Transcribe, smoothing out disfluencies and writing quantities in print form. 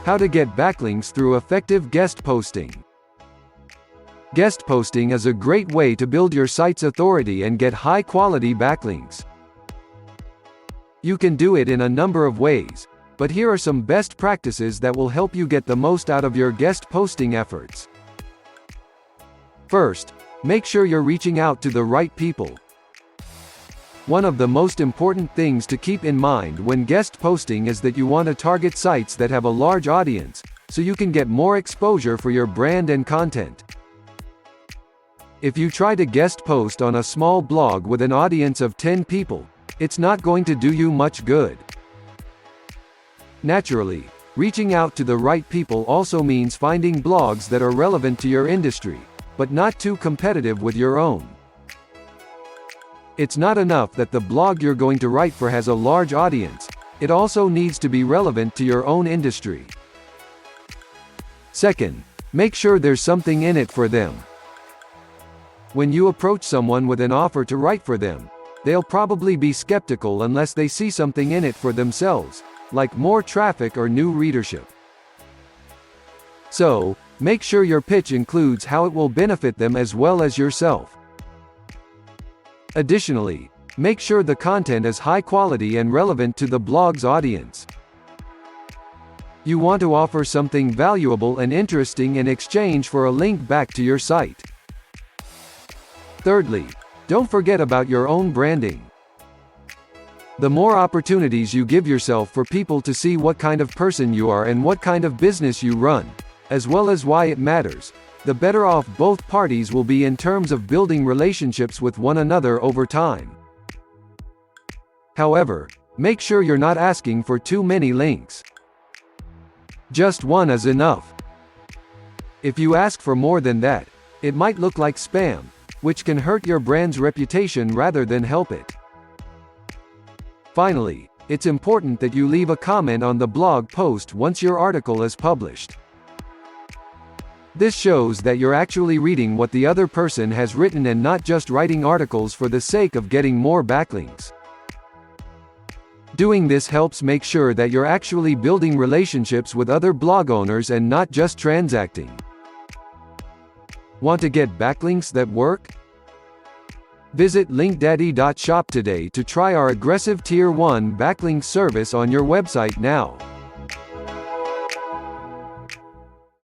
How to get backlinks through effective guest posting. Guest posting is a great way to build your site's authority and get high-quality backlinks. You can do it in a number of ways, but here are some best practices that will help you get the most out of your guest posting efforts. First, make sure you're reaching out to the right people. One of the most important things to keep in mind when guest posting is that you want to target sites that have a large audience, so you can get more exposure for your brand and content. If you try to guest post on a small blog with an audience of 10 people, it's not going to do you much good. Naturally, reaching out to the right people also means finding blogs that are relevant to your industry, but not too competitive with your own. It's not enough that the blog you're going to write for has a large audience, it also needs to be relevant to your own industry. Second, make sure there's something in it for them. When you approach someone with an offer to write for them, they'll probably be skeptical unless they see something in it for themselves, like more traffic or new readership. So, make sure your pitch includes how it will benefit them as well as yourself. Additionally, make sure the content is high quality and relevant to the blog's audience. You want to offer something valuable and interesting in exchange for a link back to your site. Thirdly, don't forget about your own branding. The more opportunities you give yourself for people to see what kind of person you are and what kind of business you run, as well as why it matters, the better off both parties will be in terms of building relationships with one another over time. However, make sure you're not asking for too many links. Just one is enough. If you ask for more than that, it might look like spam, which can hurt your brand's reputation rather than help it. Finally, it's important that you leave a comment on the blog post once your article is published. This shows that you're actually reading what the other person has written and not just writing articles for the sake of getting more backlinks. Doing this helps make sure that you're actually building relationships with other blog owners and not just transacting. Want to get backlinks that work? Visit linkdaddy.shop today to try our aggressive Tier 1 backlink service on your website now.